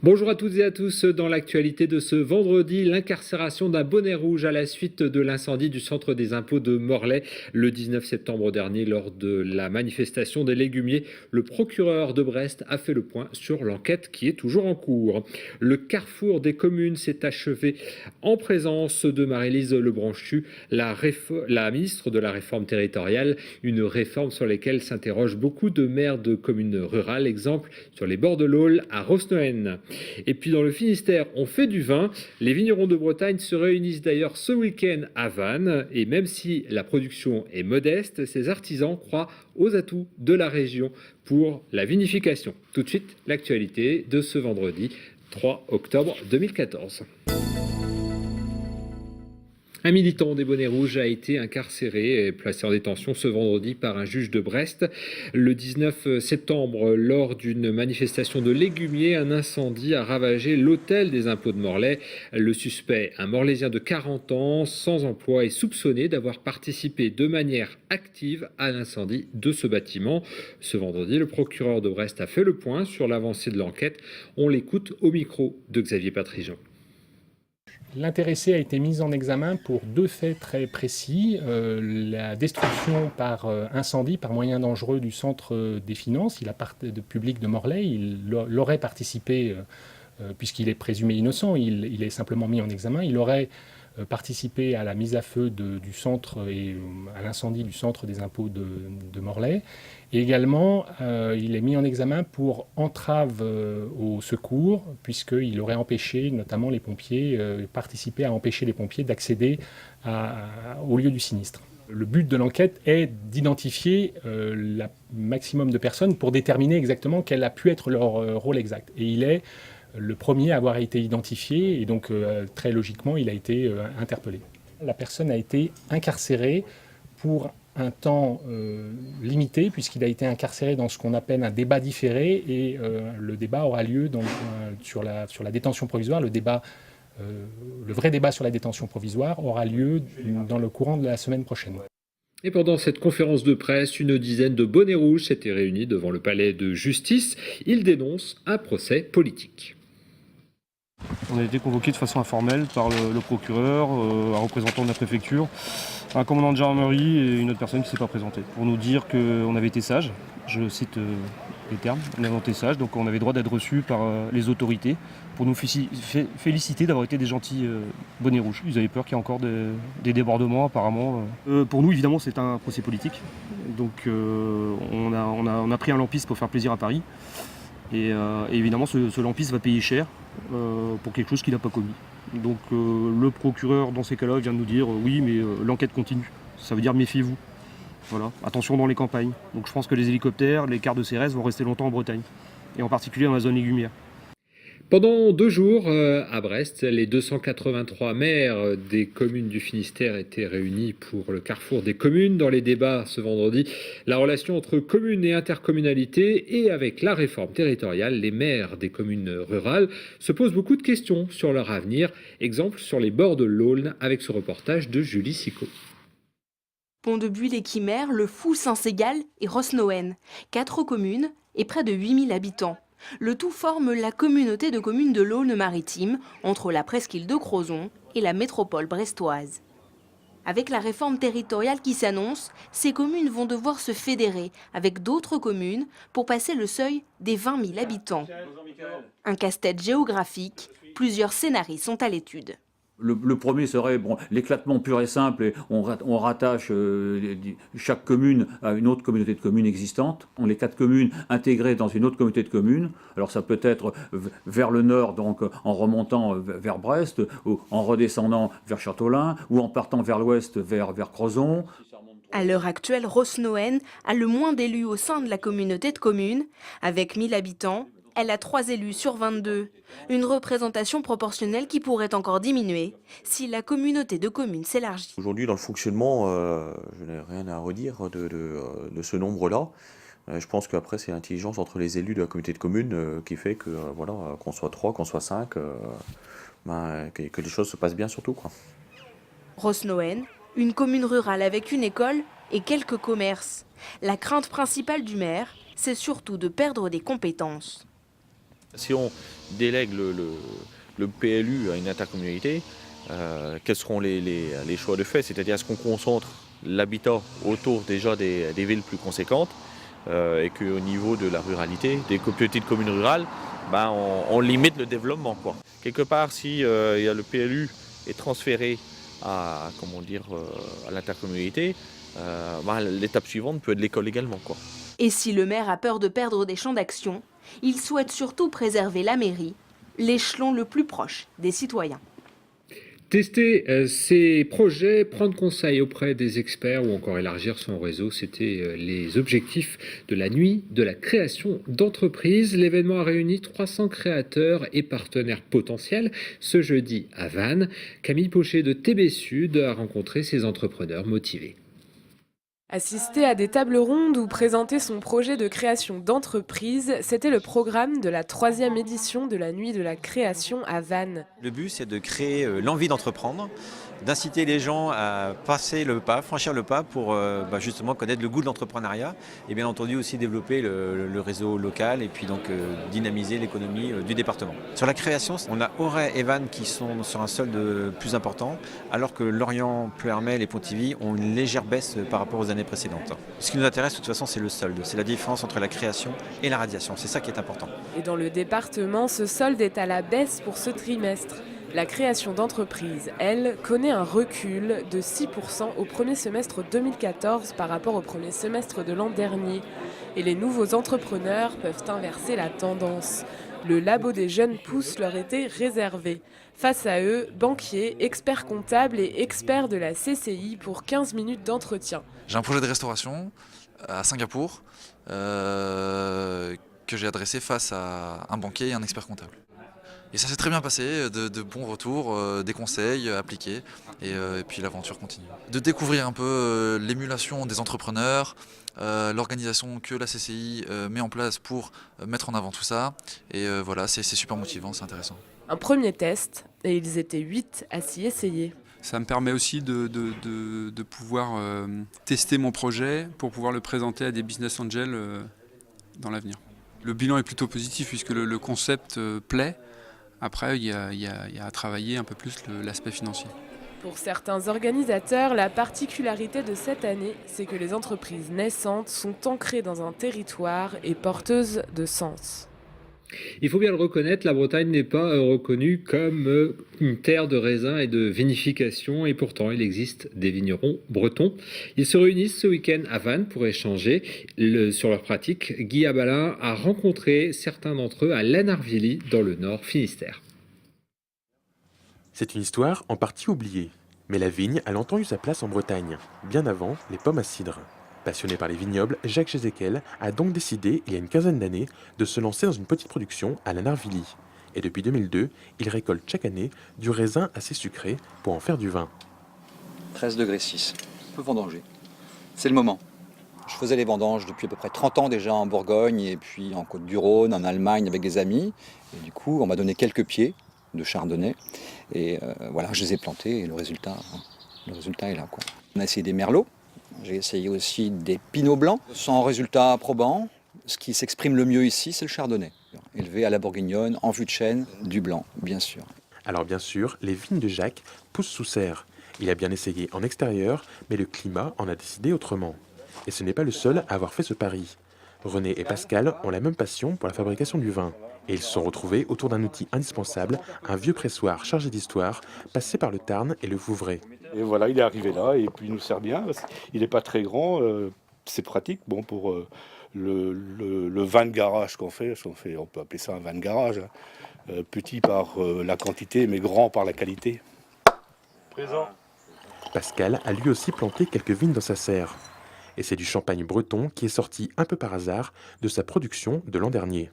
Bonjour à toutes et à tous. Dans l'actualité de ce vendredi, l'incarcération d'un bonnet rouge à la suite de l'incendie du centre des impôts de Morlaix le 19 septembre dernier lors de la manifestation des légumiers. Le procureur de Brest a fait le point sur l'enquête qui est toujours en cours. Le carrefour des communes s'est achevé en présence de Marie-Lise Lebranchu, la ministre de la Réforme territoriale, une réforme sur laquelle s'interrogent beaucoup de maires de communes rurales, exemple sur les bords de l'Aule à Rosnoën. Et puis dans le Finistère, on fait du vin. Les vignerons de Bretagne se réunissent d'ailleurs ce week-end à Vannes. Et même si la production est modeste, ces artisans croient aux atouts de la région pour la vinification. Tout de suite, l'actualité de ce vendredi 3 octobre 2014. Un militant des bonnets rouges a été incarcéré et placé en détention ce vendredi par un juge de Brest. Le 19 septembre, lors d'une manifestation de légumiers, un incendie a ravagé l'hôtel des impôts de Morlaix. Le suspect, un Morlaisien de 40 ans, sans emploi, est soupçonné d'avoir participé de manière active à l'incendie de ce bâtiment. Ce vendredi, le procureur de Brest a fait le point sur l'avancée de l'enquête. On l'écoute au micro de Xavier Patrigeon. L'intéressé a été mis en examen pour deux faits très précis. La destruction par incendie, par moyen dangereux du centre des finances. Il a public de Morlaix, il aurait participé, puisqu'il est présumé innocent, il est simplement mis en examen, il aurait participé à la mise à feu du centre et à l'incendie du centre des impôts de Morlaix. Et également, il est mis en examen pour entrave au secours, puisqu'il aurait empêché, notamment les pompiers, participé à empêcher les pompiers d'accéder au lieu du sinistre. Le but de l'enquête est d'identifier le maximum de personnes pour déterminer exactement quel a pu être leur rôle exact. Et il est le premier à avoir été identifié, et donc très logiquement, il a été interpellé. La personne a été incarcérée pour un temps limité, puisqu'il a été incarcéré dans ce qu'on appelle un débat différé, et le débat aura lieu sur la détention provisoire. Le vrai débat sur la détention provisoire aura lieu dans le courant de la semaine prochaine. Et pendant cette conférence de presse, une dizaine de bonnets rouges s'étaient réunis devant le palais de justice. Ils dénoncent un procès politique. On a été convoqués de façon informelle par le procureur, un représentant de la préfecture, un commandant de gendarmerie et une autre personne qui ne s'est pas présentée, pour nous dire qu'on avait été sages, je cite les termes, on avait été sages, donc on avait droit d'être reçus par les autorités, pour nous féliciter d'avoir été des gentils bonnets rouges. Ils avaient peur qu'il y ait encore des débordements apparemment. Pour nous évidemment c'est un procès politique, donc on a pris un lampiste pour faire plaisir à Paris. Et évidemment, ce lampiste va payer cher pour quelque chose qu'il n'a pas commis. Donc le procureur, dans ces cas-là, vient de nous dire oui, mais l'enquête continue. Ça veut dire méfiez-vous. Voilà. Attention dans les campagnes. Donc je pense que les hélicoptères, les cars de CRS vont rester longtemps en Bretagne, et en particulier dans la zone légumière. Pendant 2 jours à Brest, les 283 maires des communes du Finistère étaient réunis pour le carrefour des communes. Dans les débats ce vendredi, la relation entre communes et intercommunalité, et avec la réforme territoriale, les maires des communes rurales se posent beaucoup de questions sur leur avenir. Exemple sur les bords de l'Aulne avec ce reportage de Julie Sicot. Pont-de-Buis-les-Quimères, Le Fou, Saint-Ségal et Rosnoën. 4 communes et près de 8000 habitants. Le tout forme la communauté de communes de l'Aulne-Maritime, entre la presqu'île de Crozon et la métropole brestoise. Avec la réforme territoriale qui s'annonce, ces communes vont devoir se fédérer avec d'autres communes pour passer le seuil des 20 000 habitants. Un casse-tête géographique, plusieurs scénarios sont à l'étude. Le premier serait l'éclatement pur et simple, et on rattache chaque commune à une autre communauté de communes existante. On les 4 communes intégrées dans une autre communauté de communes. Alors ça peut être vers le nord, donc en remontant vers Brest, ou en redescendant vers Châteaulin, ou en partant vers l'ouest vers Crozon. À l'heure actuelle, Rosnoën a le moins d'élus au sein de la communauté de communes. Avec 1000 habitants, elle a 3 élus sur 22. Une représentation proportionnelle qui pourrait encore diminuer si la communauté de communes s'élargit. Aujourd'hui, dans le fonctionnement, je n'ai rien à redire de ce nombre-là. Je pense qu'après, c'est l'intelligence entre les élus de la communauté de communes qui fait que, voilà, qu'on soit 3, qu'on soit 5, que les choses se passent bien surtout, quoi. Rosnoën, une commune rurale avec une école et quelques commerces. La crainte principale du maire, c'est surtout de perdre des compétences. Si on délègue le PLU à une intercommunalité, quels seront les choix de fait? C'est-à-dire, est-ce qu'on concentre l'habitat autour déjà des villes plus conséquentes et qu'au niveau de la ruralité, des petites communes rurales, on limite le développement, quoi. Quelque part, si y a le PLU est transféré à l'intercommunalité, l'étape suivante peut être l'école également, quoi. Et si le maire a peur de perdre des champs d'action, il souhaite surtout préserver la mairie, l'échelon le plus proche des citoyens. Tester ces projets, prendre conseil auprès des experts ou encore élargir son réseau, c'était les objectifs de la nuit de la création d'entreprises. L'événement a réuni 300 créateurs et partenaires potentiels ce jeudi à Vannes. Camille Pochet de TB Sud a rencontré ces entrepreneurs motivés. Assister à des tables rondes ou présenter son projet de création d'entreprise, c'était le programme de la 3e édition de la Nuit de la création à Vannes. Le but, c'est de créer l'envie d'entreprendre, d'inciter les gens à passer le pas, franchir le pas pour justement connaître le goût de l'entrepreneuriat et bien entendu aussi développer le réseau local et puis donc dynamiser l'économie du département. Sur la création, on a Auray et Vannes qui sont sur un solde plus important alors que Lorient, Pleuhermel et Pontivy ont une légère baisse par rapport aux années précédentes. Ce qui nous intéresse de toute façon, c'est le solde, c'est la différence entre la création et la radiation, c'est ça qui est important. Et dans le département, ce solde est à la baisse pour ce trimestre. La création d'entreprises, elle, connaît un recul de 6% au premier semestre 2014 par rapport au premier semestre de l'an dernier. Et les nouveaux entrepreneurs peuvent inverser la tendance. Le labo des jeunes pousses leur était réservé. Face à eux, banquiers, experts comptables et experts de la CCI pour 15 minutes d'entretien. J'ai un projet de restauration à Singapour que j'ai adressé face à un banquier et un expert comptable. Et ça s'est très bien passé, de bons retours, des conseils appliqués, et puis l'aventure continue. De découvrir un peu l'émulation des entrepreneurs, l'organisation que la CCI met en place pour mettre en avant tout ça, et voilà, c'est super motivant, c'est intéressant. Un premier test, et ils étaient 8 à s'y essayer. Ça me permet aussi de pouvoir tester mon projet pour pouvoir le présenter à des business angels dans l'avenir. Le bilan est plutôt positif puisque le concept plaît. Après, il y a à travailler un peu plus l'aspect financier. Pour certains organisateurs, la particularité de cette année, c'est que les entreprises naissantes sont ancrées dans un territoire et porteuses de sens. Il faut bien le reconnaître, la Bretagne n'est pas reconnue comme une terre de raisins et de vinification, et pourtant il existe des vignerons bretons. Ils se réunissent ce week-end à Vannes pour échanger sur leurs pratiques. Guy Abalin a rencontré certains d'entre eux à Lanarvilly, dans le Nord Finistère. C'est une histoire en partie oubliée, mais la vigne a longtemps eu sa place en Bretagne, bien avant les pommes à cidre. Passionné par les vignobles, Jacques Jézéquel a donc décidé, il y a une quinzaine d'années, de se lancer dans une petite production à Lanarvilly. Et depuis 2002, il récolte chaque année du raisin assez sucré pour en faire du vin. 13 degrés 6, on peut vendanger. C'est le moment. Je faisais les vendanges depuis à peu près 30 ans déjà en Bourgogne et puis en Côte-du-Rhône, en Allemagne avec des amis. Et du coup, on m'a donné quelques pieds de chardonnay. Et voilà, je les ai plantés et le résultat est là, quoi. On a essayé des merlots. J'ai essayé aussi des pinots blancs, sans résultat probant. Ce qui s'exprime le mieux ici, c'est le chardonnay, élevé à la bourguignonne, en vue de chêne, du blanc, bien sûr. Alors bien sûr, les vignes de Jacques poussent sous serre. Il a bien essayé en extérieur, mais le climat en a décidé autrement. Et ce n'est pas le seul à avoir fait ce pari. René et Pascal ont la même passion pour la fabrication du vin. Et ils se sont retrouvés autour d'un outil indispensable, un vieux pressoir chargé d'histoire, passé par le Tarn et le Vouvray. Et voilà, il est arrivé là et puis il nous sert bien. Il n'est pas très grand, c'est pratique pour le vin de garage qu'on fait. On peut appeler ça un vin de garage. Petit par la quantité, mais grand par la qualité. Présent. Pascal a lui aussi planté quelques vignes dans sa serre. Et c'est du champagne breton qui est sorti un peu par hasard de sa production de l'an dernier.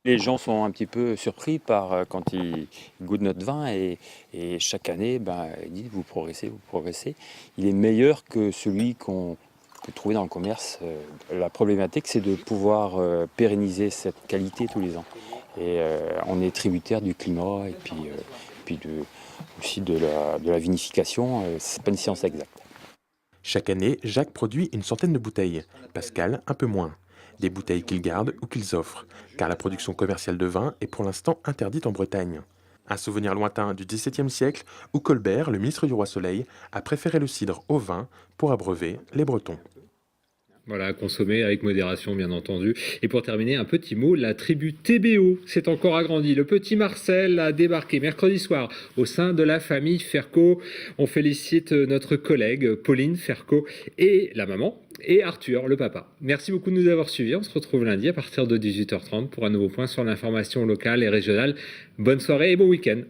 Les gens sont un petit peu surpris quand ils goûtent notre vin et chaque année, ils disent vous progressez. Il est meilleur que celui qu'on peut trouver dans le commerce. La problématique, c'est de pouvoir pérenniser cette qualité tous les ans. Et on est tributaire du climat et puis puis aussi de la vinification. C'est pas une science exacte. Chaque année, Jacques produit une centaine de bouteilles. Pascal, un peu moins. Des bouteilles qu'ils gardent ou qu'ils offrent, car la production commerciale de vin est pour l'instant interdite en Bretagne. Un souvenir lointain du XVIIe siècle où Colbert, le ministre du Roi Soleil, a préféré le cidre au vin pour abreuver les Bretons. Voilà, à consommer avec modération, bien entendu. Et pour terminer, un petit mot, la tribu TBO s'est encore agrandie. Le petit Marcel a débarqué mercredi soir au sein de la famille Ferco. On félicite notre collègue Pauline Ferco et la maman et Arthur, le papa. Merci beaucoup de nous avoir suivis. On se retrouve lundi à partir de 18h30 pour un nouveau point sur l'information locale et régionale. Bonne soirée et bon week-end.